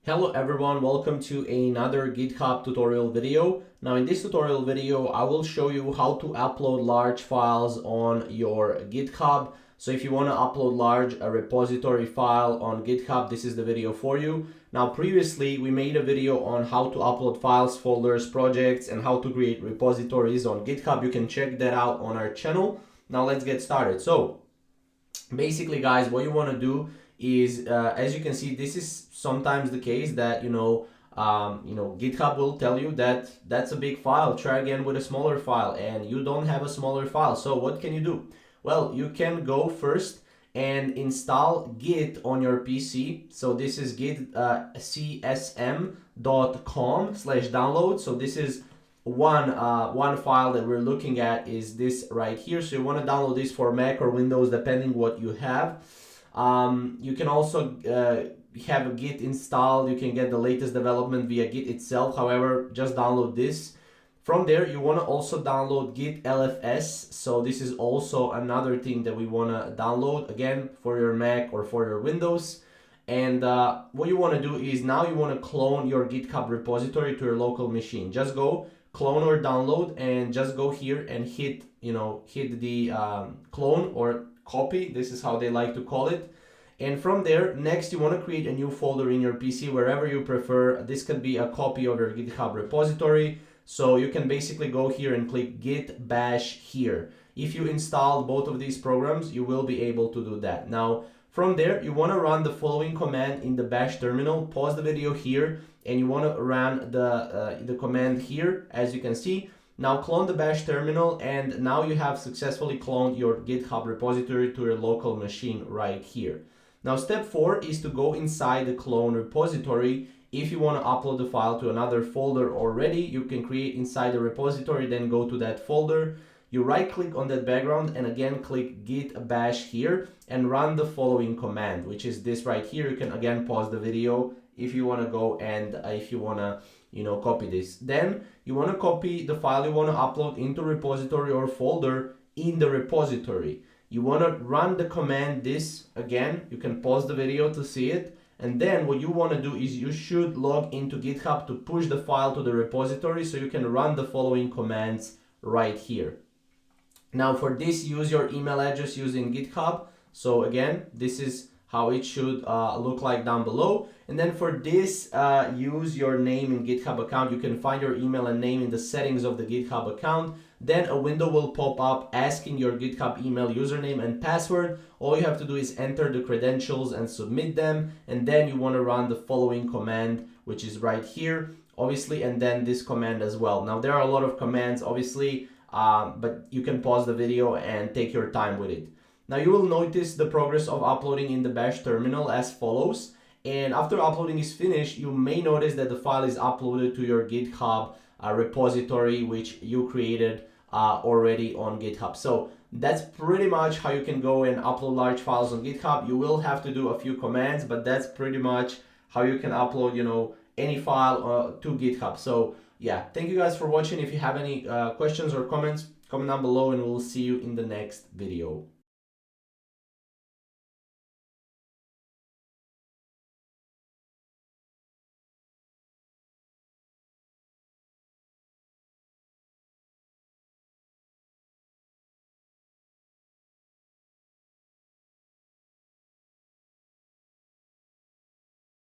Hello everyone, welcome to another GitHub tutorial video. Now in this tutorial video, I will show you how to upload large files on your GitHub. So if you want to upload large repository file on GitHub, this is the video for you. Now previously we made a video on how to upload files, folders, projects, and how to create repositories on GitHub. You can check that out on our channel. Now let's get started. So basically guys, what you want to do is as you can see, this is sometimes the case that GitHub will tell you that that's a big file, try again with a smaller file, and you don't have a smaller file. So what can you do? Well, you can go first and install Git on your PC. So this is git csm.com/download. So this is one file that we're looking at is this right here. So you want to download this for Mac or Windows depending what you have. You can also have a Git installed. You can get the latest development via Git itself. However, just download this. From there, you want to also download Git LFS. So this is also another thing that we want to download, again, for your Mac or for your Windows. And what you want to do is now you want to clone your GitHub repository to your local machine. Just go clone or download and just go here and hit the clone or copy. This is how they like to call it. And from there, next you want to create a new folder in your PC wherever you prefer. This could be a copy of your GitHub repository. So you can basically go here and click git bash here. If you install both of these programs, you will be able to do that. Now, from there, you want to run the following command in the bash terminal. Pause the video here, and you want to run the command here, as you can see. Now clone the bash terminal, and now you have successfully cloned your GitHub repository to your local machine right here. Now step 4 is to go inside the clone repository. If you want to upload the file to another folder already, you can create inside the repository, then go to that folder. You right click on that background and again click git bash here and run the following command, which is this right here. You can again pause the video if you want to go and if you want to copy this. Then you want to copy the file you want to upload into repository or folder in the repository. You want to run the command this again. You can pause the video to see it. And then what you want to do is you should log into GitHub to push the file to the repository so you can run the following commands right here. Now for this, use your email address using GitHub. So again, this is how it should look like down below. And then for this, use your name in GitHub account. You can find your email and name in the settings of the GitHub account. Then a window will pop up asking your GitHub email username and password. All you have to do is enter the credentials and submit them. And then you want to run the following command, which is right here, obviously, and then this command as well. Now there are a lot of commands, obviously, but you can pause the video and take your time with it. Now you will notice the progress of uploading in the bash terminal as follows. And after uploading is finished, you may notice that the file is uploaded to your GitHub repository, which you created already on GitHub. So that's pretty much how you can go and upload large files on GitHub. You will have to do a few commands, but that's pretty much how you can upload, any file to GitHub. So yeah, thank you guys for watching. If you have any questions or comments, comment down below and we'll see you in the next video.